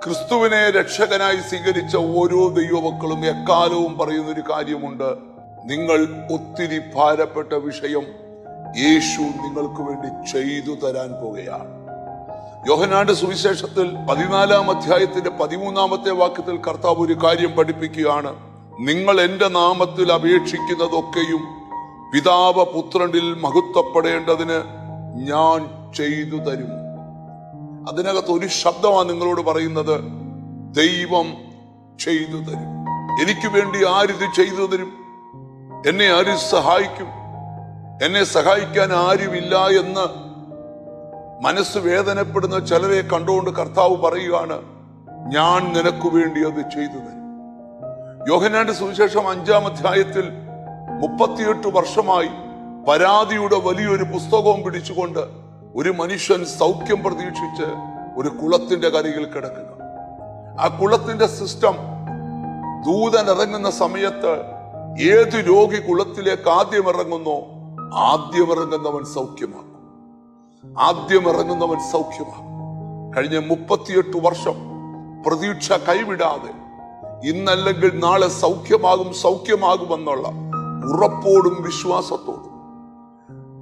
ക്രിസ്തുവിനെ രക്ഷകനായി സ്വീകരിച്ച ഓരോ ദൈവമക്കളും എക്കാലവും പറയുന്ന ഒരു കാര്യമുണ്ട്: നിങ്ങൾ ഒത്തിരി ഭാരപ്പെട്ട വിഷയം യേശു നിങ്ങൾക്ക് വേണ്ടി ചെയ്തു തരാൻ പോകുകയാണ്. യോഹന്നാന്റെ സുവിശേഷത്തിൽ 14-ാം അധ്യായത്തിന്റെ 13-ാമത്തെ വാക്യത്തിൽ കർത്താവ് ഒരു കാര്യം പഠിപ്പിക്കുകയാണ്: നിങ്ങൾ എന്റെ നാമത്തിൽ അപേക്ഷിക്കുന്നതൊക്കെയും പിതാവ് പുത്രനിൽ മഹത്വപ്പെടേണ്ടതിന് ഞാൻ ചെയ്തു തരും. അതിനകത്ത് ഒരു ശബ്ദമാണ് നിങ്ങളോട് പറയുന്നത്: ദൈവം ചെയ്തു തരും. എനിക്ക് വേണ്ടി ആരിത് ചെയ്തു തരും? എന്നെ ആര് സഹായിക്കും? എന്നെ സഹായിക്കാൻ ആരുമില്ല എന്ന് മനസ്സ് വേദനപ്പെടുന്ന ചിലരെ കണ്ടുകൊണ്ട് കർത്താവ് പറയുകയാണ്: ഞാൻ നിനക്ക് വേണ്ടി അത് ചെയ്തു തരും. യോഹന്നാന്റെ സുവിശേഷം 5-ാം അധ്യായത്തിൽ 38 വർഷമായി പരാതിയുടെ വലിയൊരു പുസ്തകവും പിടിച്ചുകൊണ്ട് ഒരു മനുഷ്യൻ സൗഖ്യം പ്രതീക്ഷിച്ച് ഒരു കുളത്തിന്റെ കരയിൽ കിടക്കുക. ആ കുളത്തിന്റെ സിസ്റ്റം, ദൂതൻ ഇറങ്ങുന്ന സമയത്ത് ഏത് രോഗി കുളത്തിലേക്ക് ആദ്യം ഇറങ്ങുന്നോ ആദ്യം ഇറങ്ങുന്നവൻ സൗഖ്യമാകും. കഴിഞ്ഞ 38 വർഷം പ്രതീക്ഷ കൈവിടാതെ ഇന്നല്ലെങ്കിൽ നാളെ സൗഖ്യമാകുമെന്നുള്ള ഉറപ്പോടും വിശ്വാസത്തോടും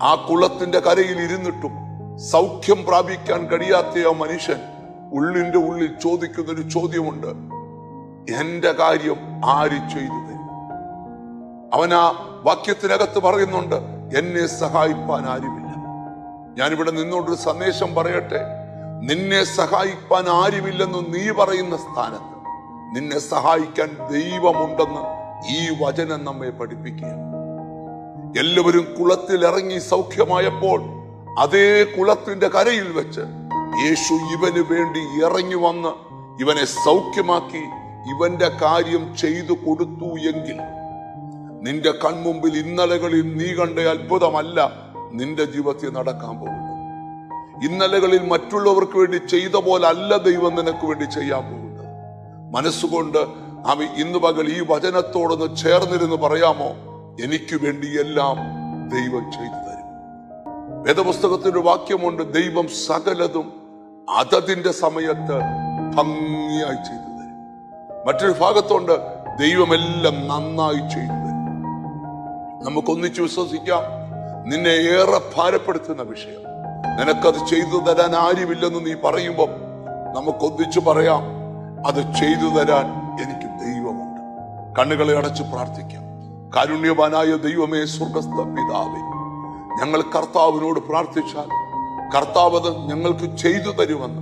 ആ കുളത്തിന്റെ കരയിൽ ഇരുന്നിട്ടും സൗഖ്യം പ്രാപിക്കാൻ കഴിയാത്ത ആ മനുഷ്യൻ ഉള്ളിന്റെ ഉള്ളിൽ ചോദിക്കുന്നൊരു ചോദ്യമുണ്ട്: എന്റെ കാര്യം ആര് ചെയ്തു തരും? അവൻ ആ വാക്യത്തിനകത്ത് പറയുന്നുണ്ട്: എന്നെ സഹായിപ്പാൻ ആരുമില്ല. ഞാനിവിടെ നിന്നോടൊരു സന്ദേശം പറയട്ടെ: നിന്നെ സഹായിപ്പാൻ ആരുമില്ലെന്ന് നീ പറയുന്ന സ്ഥാനത്ത് നിന്നെ സഹായിക്കാൻ ദൈവമുണ്ടെന്ന് ഈ വചനം നമ്മെ പഠിപ്പിക്കുകയാണ്. എല്ലാവരും കുളത്തിൽ ഇറങ്ങി സൗഖ്യമായപ്പോൾ അതേ കുളത്തിന്റെ കരയിൽ വെച്ച് യേശു ഇവന് വേണ്ടി ഇറങ്ങി വന്ന് ഇവനെ സൗഖ്യമാക്കി ഇവന്റെ കാര്യം ചെയ്തു കൊടുത്തു എങ്കിൽ നിന്റെ കൺമുമ്പിൽ ഇന്നലകളിൽ നീ കണ്ട അത്ഭുതമല്ല നിന്റെ ജീവിതത്തിൽ നടക്കാൻ പോകുന്നത്. ഇന്നലകളിൽ മറ്റുള്ളവർക്ക് വേണ്ടി ചെയ്ത പോലെ അല്ല ദൈവം നിനക്ക് വേണ്ടി ചെയ്യാൻ പോകുന്നത്. മനസ്സുകൊണ്ട് അവൻ ഇന്ന് പകൽ ഈ വചനത്തോടൊന്ന് ചേർന്നിരുന്ന് പറയാമോ: എനിക്ക് വേണ്ടി എല്ലാം ദൈവം ചെയ്തു തരും. വേദപുസ്തകത്തിന്റെ വാക്യമുണ്ട്: ദൈവം സകലതും അതതിന്റെ സമയത്ത് ഭംഗിയായി ചെയ്തു തരും. മറ്റൊരു ഭാഗത്തുണ്ട്: ദൈവമെല്ലാം നന്നായി ചെയ്തു തരും. നമുക്കൊന്നിച്ച് വിശ്വസിക്കാം. നിന്നെ ഏറെ ഭാരപ്പെടുത്തുന്ന വിഷയം, നിനക്കത് ചെയ്തു തരാൻ ആരുമില്ലെന്ന് നീ പറയുമ്പോൾ നമുക്കൊന്നിച്ച് പറയാം: അത് ചെയ്തു തരാൻ എനിക്ക് ദൈവമുണ്ട്. കണ്ണുകളെ അടച്ച് പ്രാർത്ഥിക്കാം. കാരുണ്യവാനായ ദൈവമേ, സ്വർഗ്ഗസ്ഥ പിതാവേ, ഞങ്ങൾ കർത്താവിനോട് പ്രാർത്ഥിച്ചാൽ കർത്താവ് അത് ഞങ്ങൾക്ക് ചെയ്തു തരുമെന്ന്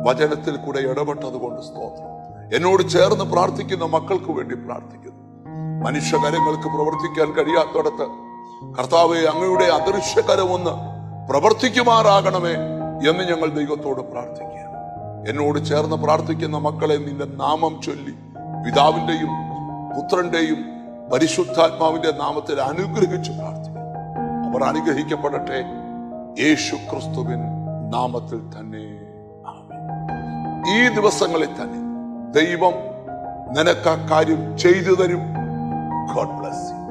വചനത്തിൽ കൂടെ ഇടപെട്ടത് കൊണ്ട് സ്തോത്രം. എന്നോട് ചേർന്ന് പ്രാർത്ഥിക്കുന്ന മക്കൾക്ക് വേണ്ടി പ്രാർത്ഥിക്കുന്നു. മനുഷ്യകരങ്ങൾക്ക് പ്രവർത്തിക്കാൻ കഴിയാത്തടത്ത് കർത്താവെ, അങ്ങയുടെ അദൃശ്യകരമൊന്ന് പ്രവർത്തിക്കുമാറാകണമേ എന്ന് ഞങ്ങൾ ദൈവത്തോട് പ്രാർത്ഥിക്കുക. എന്നോട് ചേർന്ന് പ്രാർത്ഥിക്കുന്ന മക്കളെ നിന്റെ നാമം ചൊല്ലി പിതാവിന്റെയും പുത്രന്റെയും പരിശുദ്ധാത്മാവിന്റെ നാമത്തിൽ അനുഗ്രഹിച്ച് പ്രാർത്ഥിക്കുന്നു. അവർ അനുഗ്രഹിക്കപ്പെടട്ടെ, യേശു ക്രിസ്തുവിൻ നാമത്തിൽ തന്നെ. ആമേൻ. ഈ ദിവസങ്ങളിൽ തന്നെ ദൈവം നിനക്ക് ആ കാര്യം ചെയ്തു തരും. God bless you.